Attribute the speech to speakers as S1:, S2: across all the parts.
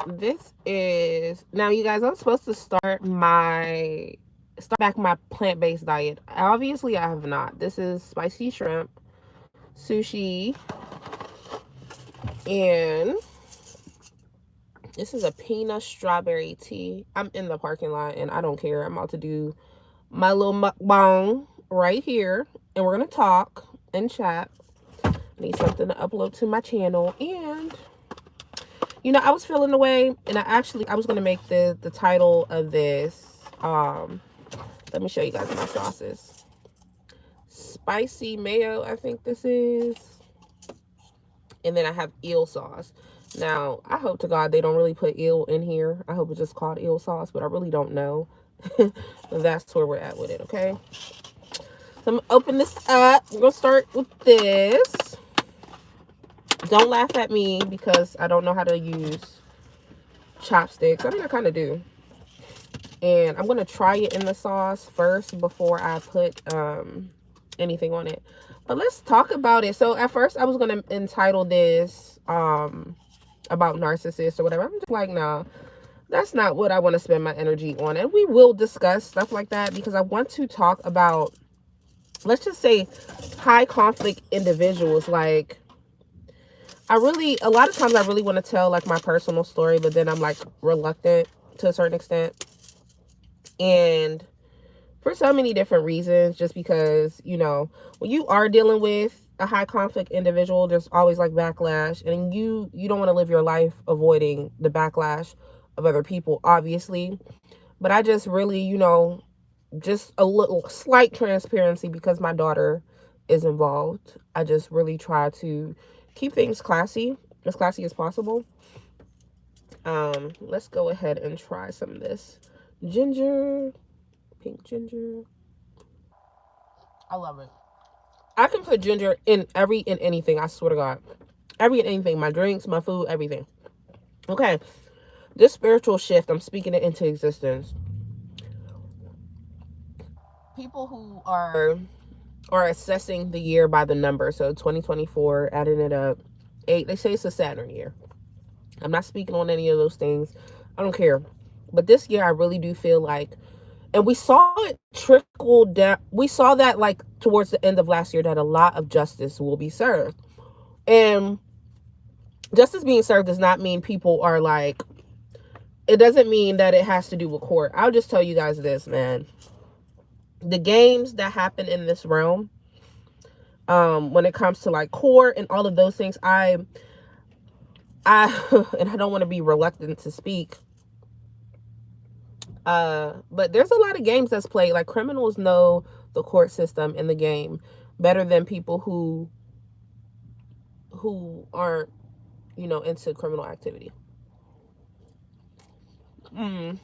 S1: This is, now you guys, I'm supposed to start back my plant-based diet. Obviously I have not. This is spicy shrimp, sushi, and this is a peanut strawberry tea. I'm in the parking lot and I don't care. I'm about to do my little mukbang right here, and we're gonna talk and chat. I need something to upload to my channel. And I was feeling the way, and I was gonna make the title of this. Let me show you guys my sauces. Spicy mayo, I think this is. And then I have eel sauce. Now, I hope to God they don't really put eel in here. I hope it's just called eel sauce, but I really don't know. That's where we're at with it, okay? So I'm gonna open this up. We're gonna start with this. Don't laugh at me because I don't know how to use chopsticks. I mean, I kind of do. And I'm going to try it in the sauce first before I put anything on it. But let's talk about it. So at first I was going to entitle this about narcissists or whatever. I'm just like, no, that's not what I want to spend my energy on. And we will discuss stuff like that because I want to talk about, let's just say, high conflict individuals. Like, a lot of times I really want to tell like my personal story, but then I'm like reluctant to a certain extent. And for so many different reasons, just because, when you are dealing with a high conflict individual, there's always like backlash, and you don't want to live your life avoiding the backlash of other people, obviously. But I just really, just a little slight transparency because my daughter is involved. I just really try to keep things as classy as possible. Let's go ahead and try some of this ginger, pink ginger. I love it. I can put ginger in anything, I swear to God. Every and anything, my drinks, my food, everything. Okay, this spiritual shift, I'm speaking it into existence. People who are assessing the year by the number, so 2024, adding it up, 8, they say it's a Saturn year. I'm not speaking on any of those things. I don't care. But this year, I really do feel like, and we saw it trickle down. We saw that like towards the end of last year that a lot of justice will be served. And justice being served does not mean people are like, it doesn't mean that it has to do with court. I'll just tell you guys this, man. The games that happen in this realm, when it comes to like court and all of those things, I and I don't want to be reluctant to speak, but there's a lot of games that's played. Like, criminals know the court system in the game better than people who aren't, into criminal activity. Okay.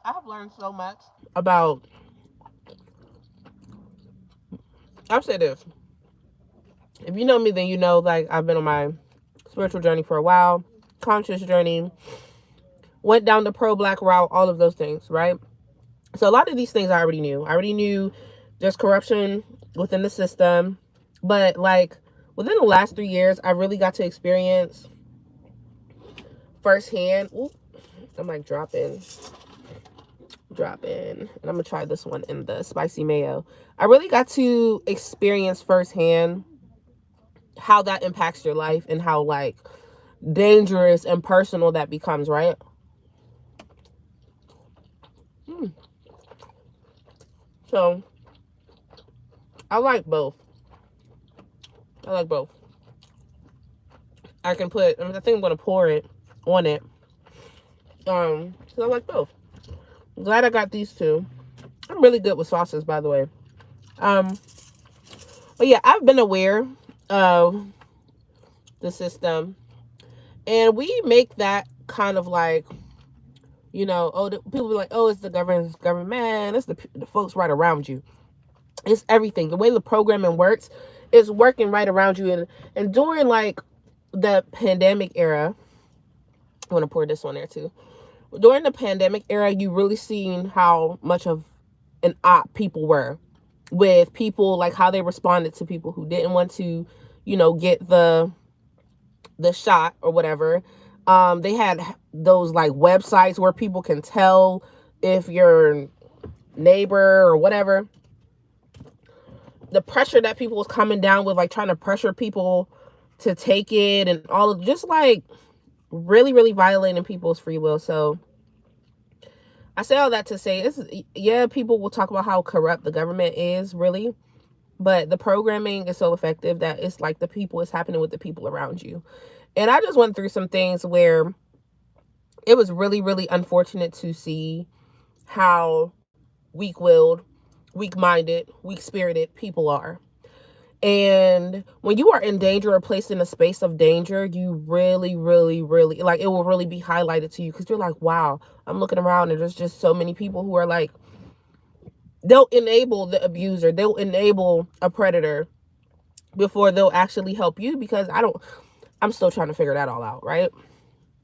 S1: I have learned so much about, I'll say this. If you know me, then you know, like, I've been on my spiritual journey for a while, conscious journey, went down the pro-black route, all of those things, right? So a lot of these things I already knew. I already knew there's corruption within the system. But, like, within the last 3 years, I really got to experience firsthand. Ooh, I'm like dropping. And I'm going to try this one in the spicy mayo. I really got to experience firsthand how that impacts your life and how, like, dangerous and personal that becomes, right? So, I like both. I think I'm going to pour it on it. So I like both. I'm glad I got these two. I'm really good with sauces, by the way. But yeah, I've been aware of the system, and we make that kind of like, people be like, oh, it's the government, man, it's the folks right around you. It's everything. The way the programming works is working right around you. And during like the pandemic era, I want to pour this on there too. During the pandemic era, you really seen how much of an op people were. with people, like how they responded to people who didn't want to, get the shot or whatever. They had those like websites where people can tell if your neighbor or whatever, the pressure that people was coming down with, like trying to pressure people to take it, and all of just like really, really violating people's free will. So I say all that to say, yeah, people will talk about how corrupt the government is, really, but the programming is so effective that it's like the people is happening with the people around you. And I just went through some things where it was really, really unfortunate to see how weak-willed, weak-minded, weak-spirited people are. And when you are in danger or placed in a space of danger, you really, really, really, like, it will really be highlighted to you, because you're like, wow, I'm looking around and there's just so many people who are like, they'll enable the abuser, they'll enable a predator before they'll actually help you, because I'm still trying to figure that all out, right?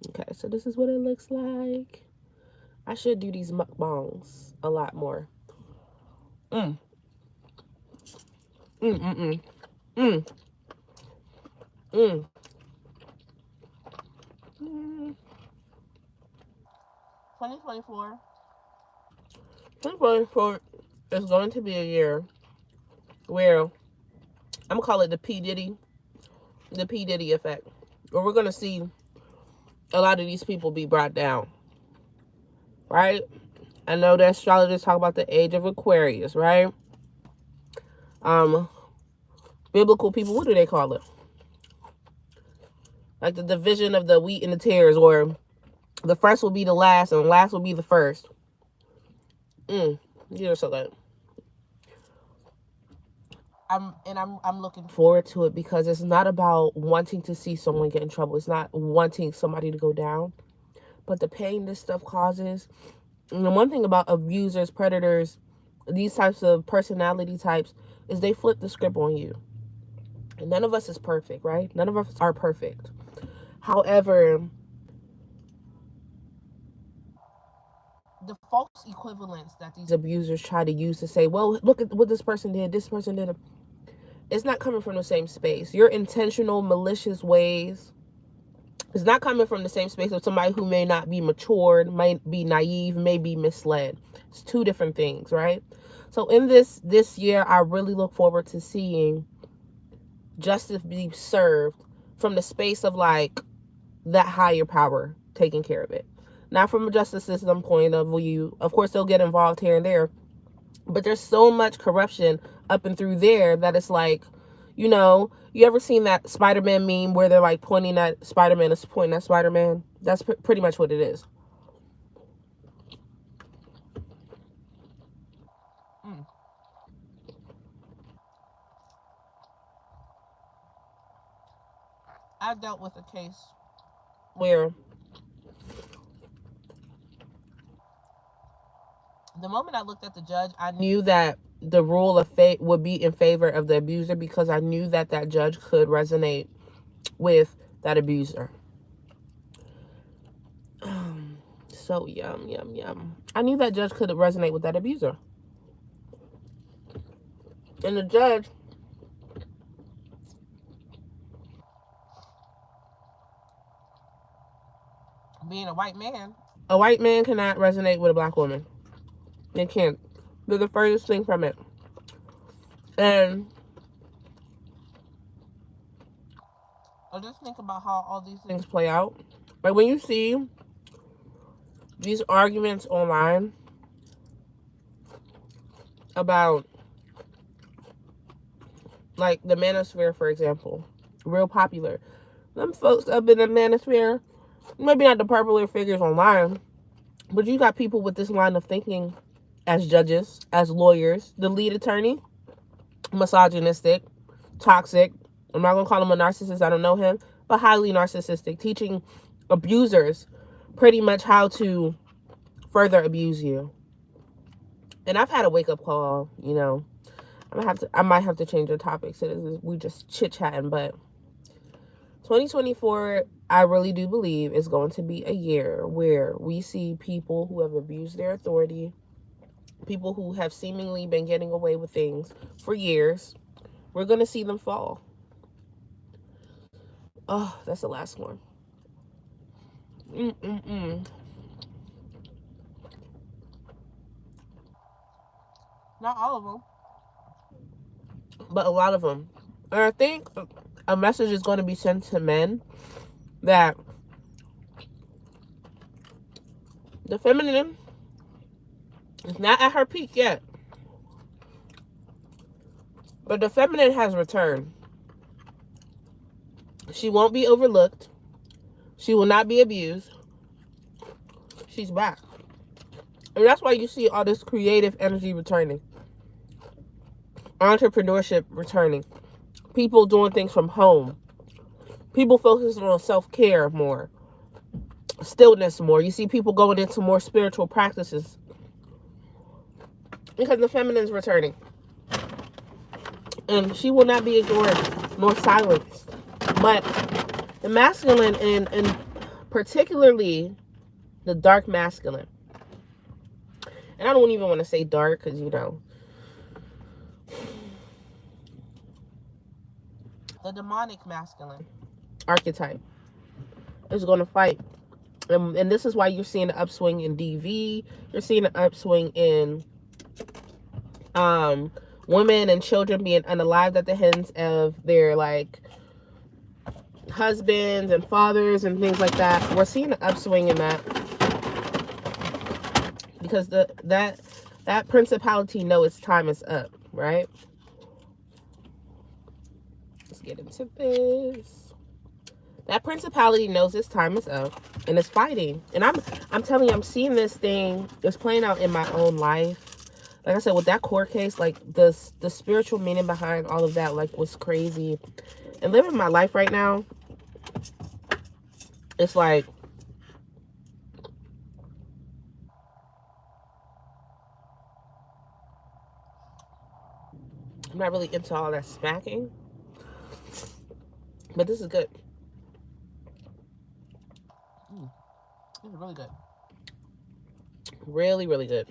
S1: Okay, so this is what it looks like. I should do these mukbangs a lot more. Mm. Mm, mm, mm. Mm. Mm. Mm. 2024. 2024 is going to be a year where I'm gonna call it the P Diddy effect, where we're gonna see a lot of these people be brought down, right? I know the astrologers talk about the age of Aquarius, right? Um, Biblical people, what do they call it? Like the division of the wheat and the tares, or the first will be the last and the last will be the first. You're so good. I'm looking forward to it, because it's not about wanting to see someone get in trouble. It's not wanting somebody to go down, but the pain this stuff causes. And the one thing about abusers, predators, these types of personality types, is they flip the script on you. And none of us is perfect, right? None of us are perfect. However, the false equivalence that these abusers try to use to say, well, look at what this person did, it's not coming from the same space. Your intentional, malicious ways is not coming from the same space of somebody who may not be matured, might be naive, may be misled. It's two different things, right? So in this year, I really look forward to seeing justice be served from the space of like that higher power taking care of it. Not from a justice system point of view. Of course, they'll get involved here and there, but there's so much corruption up and through there that it's like, you ever seen that Spider-Man meme where they're like pointing at Spider-Man, is pointing at Spider-Man? That's pretty much what it is. Mm. I dealt with a case where the moment I looked at the judge, I knew that the rule of fate would be in favor of the abuser, because I knew that that judge could resonate with that abuser. So yum, yum, yum. I knew that judge could resonate with that abuser. And the judge, being a white man cannot resonate with a black woman. They can't. They're the furthest thing from it. And I just think about how all these things play out. Like when you see these arguments online about, like, the manosphere, for example, real popular. Them folks up in the manosphere, maybe not the popular figures online, but you got people with this line of thinking as judges, as lawyers. The lead attorney, misogynistic, toxic. I'm not going to call him a narcissist. I don't know him, but highly narcissistic, teaching abusers pretty much how to further abuse you. And I've had a wake-up call, I might have to change the topic, so we just chit-chatting, but 2024, I really do believe, is going to be a year where we see people who have abused their authority people who have seemingly been getting away with things for years, we're going to see them fall. Oh, that's the last one. Mm-mm-mm. Not all of them, but a lot of them. And I think a message is going to be sent to men that the feminine is not at her peak yet, but the feminine has returned. She won't be overlooked. She will not be abused. She's back. And that's why you see all this creative energy returning, entrepreneurship returning, people doing things from home, people focusing on self-care more, stillness more. You see people going into more spiritual practices because the feminine's returning. And she will not be ignored nor silenced. But the masculine, and particularly the dark masculine, and I don't even want to say dark because, the demonic masculine archetype is going to fight. And this is why you're seeing an upswing in DV. You're seeing an upswing in women and children being unalived at the hands of their husbands and fathers and things like that. We're seeing an upswing in that because that principality know its time is up, right? Let's get into this. That principality knows its time is up and it's fighting. And I'm telling you, I'm seeing this thing that's playing out in my own life. Like I said, with that court case, the spiritual meaning behind all of that was crazy. And living my life right now, it's like I'm not really into all that smacking, but this is good. This is really good. Really, really good.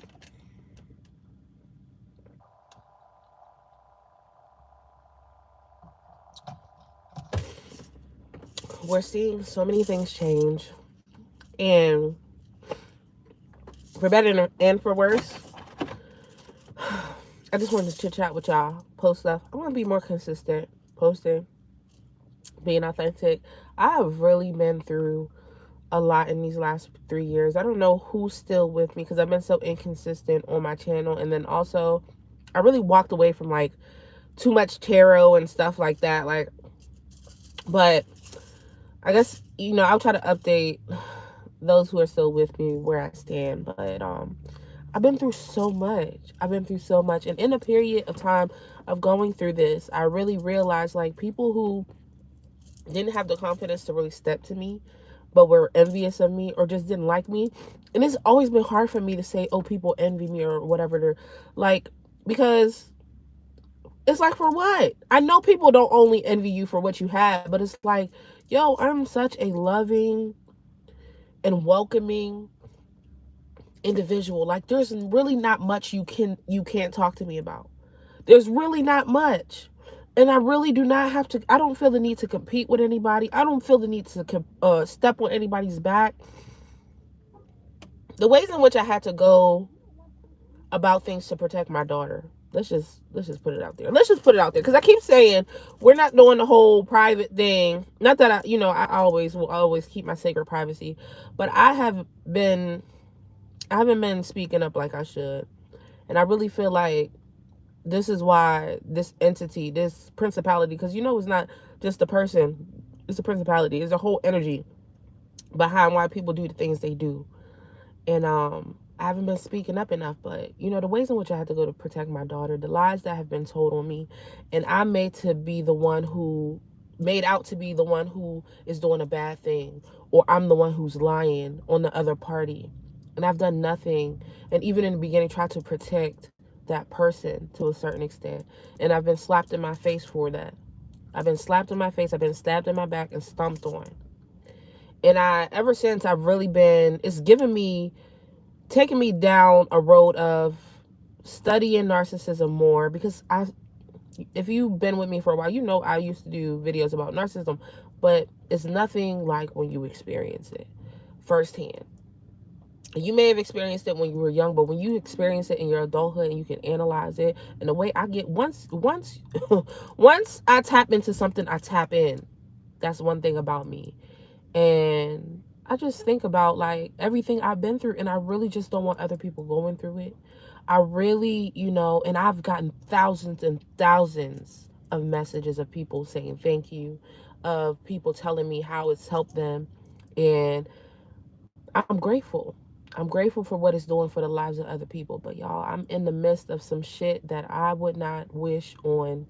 S1: We're seeing so many things change, and for better and for worse. I just wanted to chit chat with y'all, post stuff. I want to be more consistent, posting, being authentic. I have really been through a lot in these last 3 years. I don't know who's still with me because I've been so inconsistent on my channel. And then also, I really walked away from too much tarot and stuff like that. But I guess, I'll try to update those who are still with me where I stand. But I've been through so much. And in a period of time of going through this, I really realized people who didn't have the confidence to really step to me, but were envious of me or just didn't like me. And it's always been hard for me to say, oh, people envy me or whatever. They're because it's for what? I know people don't only envy you for what you have, but it's yo, I'm such a loving and welcoming individual. There's really not much you can't talk to me about. There's really not much. And I really do not have to, I don't feel the need to compete with anybody. I don't feel the need to step on anybody's back. The ways in which I had to go about things to protect my daughter. Let's just put it out there. Let's just put it out there. Because I keep saying we're not doing the whole private thing. Not that I always will always keep my sacred privacy. But I haven't been speaking up like I should. And I really feel like this is why this entity, this principality, because it's not just a person, it's a principality. It's a whole energy behind why people do the things they do. And I haven't been speaking up enough, but the ways in which I had to go to protect my daughter, the lies that have been told on me, and I'm made out to be the one who is doing a bad thing, or I'm the one who's lying on the other party. And I've done nothing, and even in the beginning tried to protect that person to a certain extent, and I've been slapped in my face for that. I've been slapped in my face, I've been stabbed in my back and stomped on. And ever since, I've really been, it's taking me down a road of studying narcissism more, because if you've been with me for a while, you know I used to do videos about narcissism, but it's nothing like when you experience it firsthand. You may have experienced it when you were young, but when you experience it in your adulthood and you can analyze it, and the way I get, once once I tap into something, I tap in. That's one thing about me. And I just think about like everything I've been through, and I really just don't want other people going through it. I really, and I've gotten thousands and thousands of messages of people saying thank you, of people telling me how it's helped them. And I'm grateful. I'm grateful for what it's doing for the lives of other people. But y'all, I'm in the midst of some shit that I would not wish on.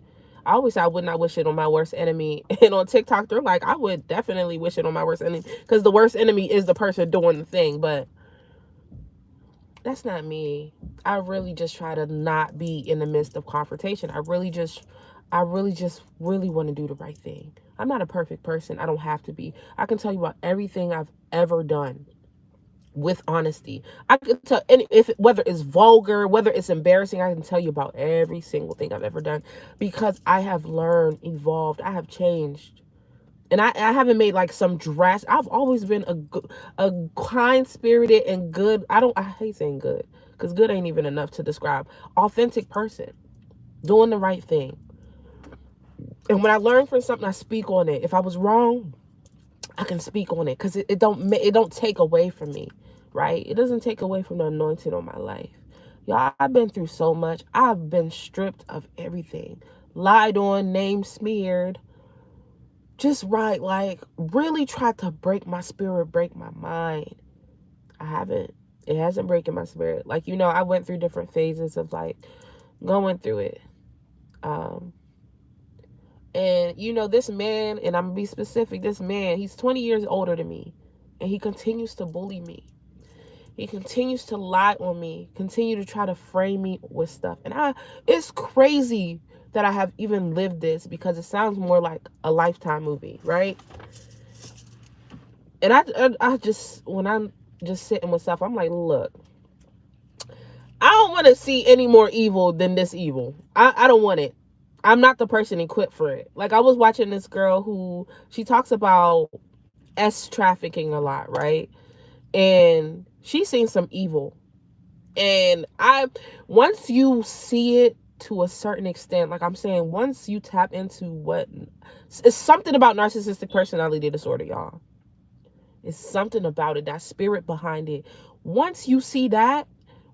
S1: I always say I would not wish it on my worst enemy. And on TikTok, they're like, I would definitely wish it on my worst enemy, because the worst enemy is the person doing the thing. But that's not me. I really just try to not be in the midst of confrontation. I really just really want to do the right thing. I'm not a perfect person. I don't have to be. I can tell you about everything I've ever done with honesty. I could tell, and if whether it's vulgar, whether it's embarrassing, I can tell you about every single thing I've ever done, because I have learned, evolved, I have changed. And I haven't made like some drastic. I've always been a kind spirited and good. I hate saying good, because good ain't even enough to describe. Authentic person, doing the right thing. And when I learn from something, I speak on it. If I was wrong, I can speak on it, because it don't take away from me, right? It doesn't take away from the anointing on my life. Y'all, I've been through so much. I've been stripped of everything, lied on, name smeared, just right, like really tried to break my spirit, break my mind. I haven't. It hasn't breaking my spirit. Like, I went through different phases of like going through it. Um, And this man, and I'm gonna be specific, this man, he's 20 years older than me, and he continues to bully me. He continues to lie on me, continue to try to frame me with stuff. And it's crazy that I have even lived this, because it sounds more like a Lifetime movie, right? And I just, when I'm just sitting with stuff, I'm like, look, I don't want to see any more evil than this evil. I don't want it. I'm not the person equipped for it. Like, I was watching this girl who, she talks about trafficking a lot, right? And she's seen some evil. And once you see it to a certain extent, like I'm saying, once you tap into it's something about narcissistic personality disorder, y'all. It's something about it, that spirit behind it. Once you see that,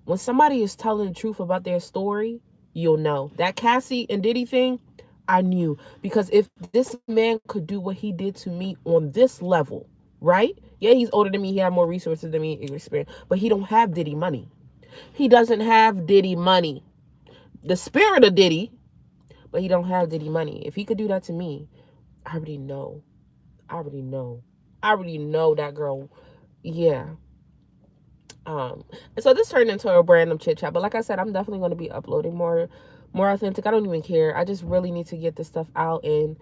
S1: when somebody is telling the truth about their story, you'll know. That Cassie and Diddy thing, I knew. Because if this man could do what he did to me on this level, right? Yeah, he's older than me. He had more resources than me, experience. But he don't have Diddy money. He doesn't have Diddy money. The spirit of Diddy, but he don't have Diddy money. If he could do that to me, I already know. I already know. I already know that girl. Yeah. And so this turned into a random chit chat, but like I said, I'm definitely going to be uploading more authentic. I don't even care. I just really need to get this stuff out. And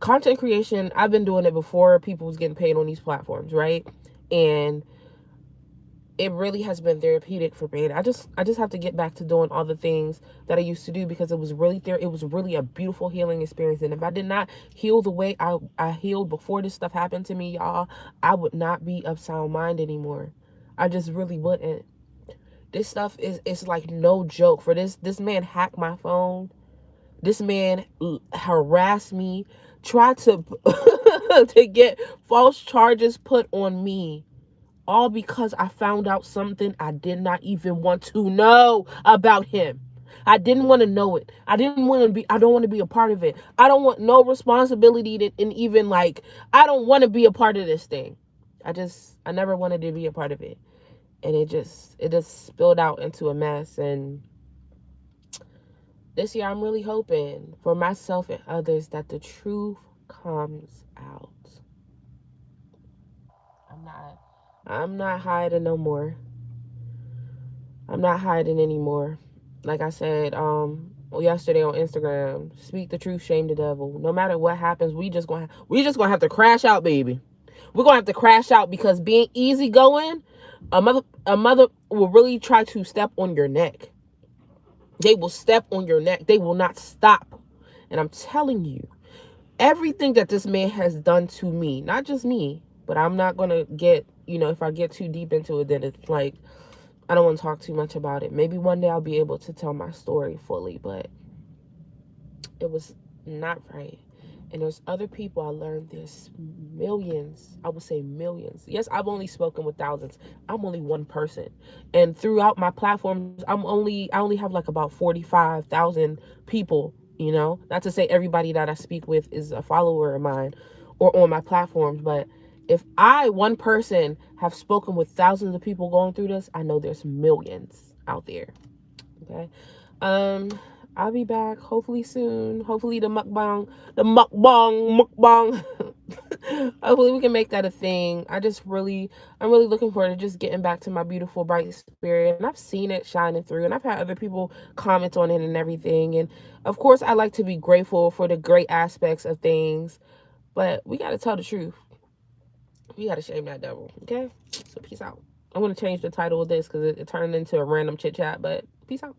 S1: content creation, I've been doing it before people was getting paid on these platforms, right? And it really has been therapeutic for me. And I just have to get back to doing all the things that I used to do, because it was really there. It was really a beautiful healing experience. And if I did not heal the way I healed before this stuff happened to me, y'all, I would not be of sound mind anymore. I just really wouldn't. This stuff is like no joke. For this man hacked my phone. This man harassed me, tried to to get false charges put on me, all because I found out something I did not even want to know about him. I didn't want to know it. I don't want to be a part of it. I don't want no responsibility and even like, I don't want to be a part of this thing. I never wanted to be a part of it. And it just spilled out into a mess. And this year I'm really hoping for myself and others that the truth comes out. I'm not hiding no more. I'm not hiding anymore. Like I said, yesterday on Instagram, speak the truth, shame the devil. No matter what happens, we just gonna have to crash out, baby. We're gonna have to crash out, because being easygoing, a mother will really try to step on your neck. They will step on your neck. They will not stop. And I'm telling you, everything that this man has done to me, not just me, but I'm not going to get, if I get too deep into it, then it's like, I don't want to talk too much about it. Maybe one day I'll be able to tell my story fully, but it was not right. And there's other people. I learned there's millions. I would say millions. Yes, I've only spoken with thousands. I'm only one person. And throughout my platforms, I only have like about 45,000 people, Not to say everybody that I speak with is a follower of mine or on my platforms, but if I, one person, have spoken with thousands of people going through this, I know there's millions out there. Okay. Um, I'll be back hopefully soon. Hopefully the mukbang. Hopefully we can make that a thing. I'm really looking forward to just getting back to my beautiful bright spirit. And I've seen it shining through, and I've had other people comment on it and everything. And of course, I like to be grateful for the great aspects of things, but we got to tell the truth. We got to shame that devil. Okay. So peace out. I'm going to change the title of this because it turned into a random chit chat, but peace out.